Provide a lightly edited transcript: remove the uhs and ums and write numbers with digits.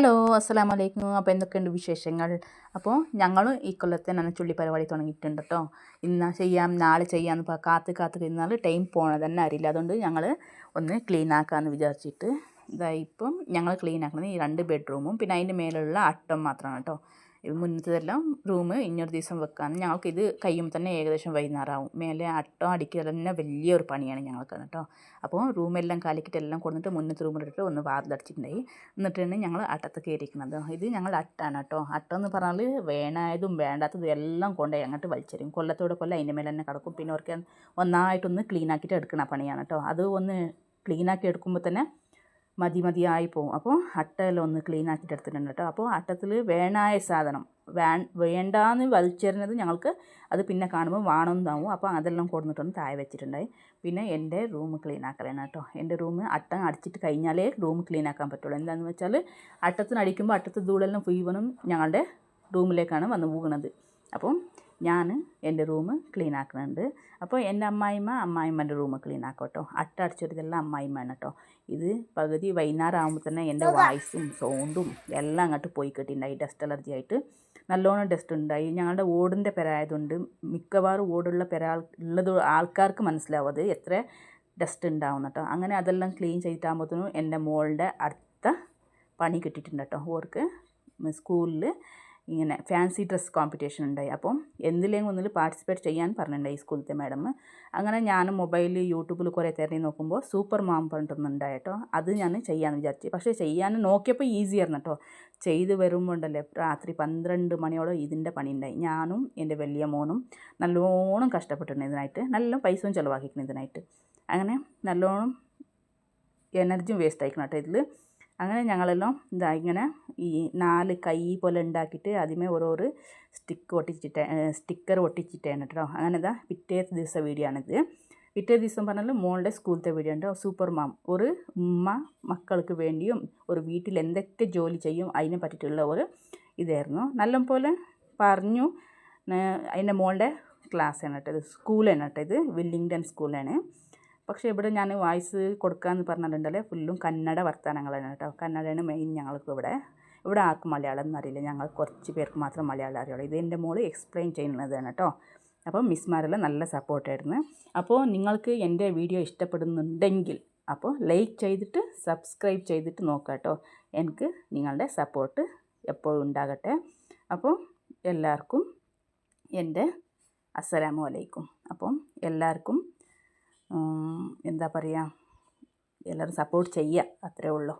Hello അസ്സലാമു അലൈക്കും. അപ്പോൾ എന്തൊക്കെയുണ്ട് വിശേഷങ്ങൾ? അപ്പോൾ ഞങ്ങൾ ഈ കൊല്ലത്തെ നനച്ചുള്ളി പരിപാടി തുടങ്ങിയിട്ടുണ്ട് കേട്ടോ. ഇന്ന് ചെയ്യാം നാളെ ചെയ്യാമെന്ന് കാത്ത് ഇരുന്നാൽ ടൈം പോണത് തന്നെ അറിയില്ല. അതുകൊണ്ട് ഞങ്ങൾ ഒന്ന് ക്ലീൻ ആക്കാമെന്ന് വിചാരിച്ചിട്ട് ഇപ്പം ഞങ്ങൾ ക്ലീൻ ആക്കുന്നത് ഈ 2 ബെഡ്റൂമും പിന്നെ അതിൻ്റെ മേലുള്ള അട്ടം മാത്രമാണ് കേട്ടോ. മുന്നത്തതെല്ലാം റൂം ഇന്നൊരു ദിവസം വെക്കാമെന്ന്. ഞങ്ങൾക്കിത് കഴിയുമ്പോൾ തന്നെ ഏകദേശം വൈകുന്നേരമാവും. മേലെ അട്ടം അടിക്കുക തന്നെ വലിയൊരു പണിയാണ് ഞങ്ങൾക്ക് കേട്ടോ. അപ്പോൾ റൂമെല്ലാം കാലിക്കിട്ട് എല്ലാം കൊടുത്തിട്ട് മുന്നത്തെ റൂമിലിട്ട് ഒന്ന് വാതിലടിച്ചിട്ടുണ്ടായി. എന്നിട്ടാണ് ഞങ്ങൾ അട്ടത്ത് കയറിയിരിക്കുന്നത്. ഇത് ഞങ്ങളുടെ അട്ടാണ് കേട്ടോ. അട്ടെന്ന് പറഞ്ഞാൽ വേണായതും വേണ്ടാത്തതും എല്ലാം കൊണ്ടുപോയി അങ്ങോട്ട് വലിച്ചെറിയും. കൊല്ലത്തോടെ കൊല്ലം അതിൻ്റെ മേലെ തന്നെ കിടക്കും. പിന്നെ അവർക്ക് ഒന്നായിട്ടൊന്ന് ക്ലീൻ ആക്കിയിട്ട് എടുക്കുന്ന പണിയാണ് കേട്ടോ. അത് ഒന്ന് ക്ലീനാക്കി എടുക്കുമ്പോൾ തന്നെ മതിയായി പോകും. അപ്പോൾ അട്ടയെല്ലാം ഒന്ന് ക്ലീൻ ആക്കിയിട്ട് എടുത്തിട്ടുണ്ട് കേട്ടോ. അപ്പോൾ അട്ടത്തിൽ വേണായ സാധനം വേണ്ടാന്ന് വലിച്ചെറിഞ്ഞത് ഞങ്ങൾക്ക് അത് പിന്നെ കാണുമ്പോൾ വേണമെന്നാവും. അപ്പോൾ അതെല്ലാം കൊടുത്തിട്ടൊന്ന് താഴെ വെച്ചിട്ടുണ്ടായി. പിന്നെ എൻ്റെ റൂം ക്ലീൻ ആക്കലാണ് കേട്ടോ. എൻ്റെ റൂം അട്ടം അടിച്ചിട്ട് കഴിഞ്ഞാലേ റൂം ക്ലീൻ ആക്കാൻ പറ്റുള്ളൂ. എന്താണെന്ന് വെച്ചാൽ അട്ടത്തിന് അടിക്കുമ്പോൾ അട്ടത്തെ ധൂളെല്ലാം മുഴുവനും ഞങ്ങളുടെ റൂമിലേക്കാണ് വന്ന് വീണത്. അപ്പം ഞാൻ എൻ്റെ റൂം ക്ലീൻ ആക്കുന്നുണ്ട്. അപ്പോൾ എൻ്റെ അമ്മായിമ്മൻ്റെ റൂം ക്ലീൻ ആക്കും കേട്ടോ. അട്ട അടിച്ചെടുത്തെല്ലാം അമ്മായിമ്മയാണ് കേട്ടോ. ഇത് പകുതി വൈകുന്നേരം ആകുമ്പോൾ തന്നെ എൻ്റെ വോയിസും സൗണ്ടും എല്ലാം അങ്ങോട്ട് പോയി കിട്ടിയിട്ടുണ്ടായി. ഡസ്റ്റ് അലർജി ആയിട്ട് നല്ലോണം ഡസ്റ്റ് ഉണ്ടായി. ഞങ്ങളുടെ ഓടിൻ്റെ പെരായതുകൊണ്ട് മിക്കവാറും ഓടുള്ള ഉള്ളത് ആൾക്കാർക്ക് മനസ്സിലാവും അത് എത്ര ഡസ്റ്റ് ഉണ്ടാവും കേട്ടോ. അങ്ങനെ അതെല്ലാം ക്ലീൻ ചെയ്തിട്ടാകുമ്പോഴത്തേനും എൻ്റെ മോളുടെ അടുത്ത പണി കിട്ടിയിട്ടുണ്ട് കേട്ടോ. ഓർക്ക് സ്കൂളിൽ ഇങ്ങനെ ഫാൻസി ഡ്രസ് കോമ്പറ്റീഷൻ ഉണ്ടായി. അപ്പം എന്തിലെങ്കിലും ഒന്നിൽ പാർട്ടിസിപ്പേറ്റ് ചെയ്യാൻ പറഞ്ഞിട്ടുണ്ടായി സ്കൂളിലത്തെ മാഡം. അങ്ങനെ ഞാൻ മൊബൈലിൽ യൂട്യൂബിൽ കുറേ തിരഞ്ഞ് നോക്കുമ്പോൾ സൂപ്പർ മാം പറഞ്ഞിട്ടൊന്നുണ്ടായി കേട്ടോ. അത് ഞാൻ ചെയ്യാമെന്ന് വിചാരിച്ചു. പക്ഷേ ചെയ്യാൻ നോക്കിയപ്പോൾ ഈസി ആയിരുന്നു കേട്ടോ. ചെയ്ത് വരുമ്പോൾ ഉണ്ടല്ലേ രാത്രി 12 മണിയോളം ഇതിൻ്റെ പണി ഉണ്ടായി. ഞാനും എൻ്റെ വലിയ മോനും നല്ലോണം കഷ്ടപ്പെട്ടിട്ടുണ്ട് ഇതിനായിട്ട്. നല്ല പൈസയും ചിലവാക്കിക്കണം ഇതിനായിട്ട്. അങ്ങനെ നല്ലോണം എനർജിയും വേസ്റ്റ് ആയിക്കണം കേട്ടോ ഇതിൽ. അങ്ങനെ ഞങ്ങളെല്ലാം ഇങ്ങനെ ഈ 4 കൈ പോലെ ഉണ്ടാക്കിയിട്ട് ആദ്യമേ ഓരോരോ സ്റ്റിക്കർ ഒട്ടിച്ചിട്ടാണ് കേട്ടോ. അങ്ങനെ പിറ്റേ ദിവസം വീഡിയോ ആണിത്. പിറ്റേ ദിവസം പറഞ്ഞാൽ മോളുടെ സ്കൂളത്തെ വീഡിയോ ഉണ്ട്. സൂപ്പർ മാം ഒരു ഉമ്മ മക്കൾക്ക് വേണ്ടിയും ഒരു വീട്ടിൽ എന്തൊക്കെ ജോലി ചെയ്യും അതിനെ പറ്റിയിട്ടുള്ള ഒരു ഇതായിരുന്നു. നല്ലപോലെ പറഞ്ഞു. അതിൻ്റെ മോളുടെ ക്ലാസ്സാണ് കേട്ടോ. ഇത് സ്കൂളാണ് കേട്ടോ. ഇത് വില്ലിംഗ്ടൺ സ്കൂളാണ്. പക്ഷേ ഇവിടെ ഞാൻ വോയിസ് കൊടുക്കാമെന്ന് പറഞ്ഞിട്ടുണ്ടല്ലേ ഫുള്ളും കന്നഡ വർത്തമാനങ്ങളാണ് കേട്ടോ. കന്നഡയാണ് മെയിൻ ഞങ്ങൾക്ക് ഇവിടെ ആർക്കും മലയാളം ഒന്നും അറിയില്ല. ഞങ്ങൾ കുറച്ച് പേർക്ക് മാത്രം മലയാളം അറിയുള്ളൂ. ഇത് എൻ്റെ മോള് എക്സ്പ്ലെയിൻ ചെയ്യുന്നതാണ് കേട്ടോ. അപ്പോൾ മിസ്മാരെല്ലാം നല്ല സപ്പോർട്ടായിരുന്നു. അപ്പോൾ നിങ്ങൾക്ക് എൻ്റെ വീഡിയോ ഇഷ്ടപ്പെടുന്നുണ്ടെങ്കിൽ അപ്പോൾ ലൈക്ക് ചെയ്തിട്ട് സബ്സ്ക്രൈബ് ചെയ്തിട്ട് നോക്കാം കേട്ടോ. എനിക്ക് നിങ്ങളുടെ സപ്പോർട്ട് എപ്പോഴും ഉണ്ടാകട്ടെ. അപ്പോൾ എല്ലാവർക്കും എൻ്റെ അസ്സലാമു അലൈക്കും. അപ്പം എല്ലാവർക്കും എന്താ പറയുക, എല്ലാവരും സപ്പോർട്ട് ചെയ്യുക, അത്രേ ഉള്ളൂ.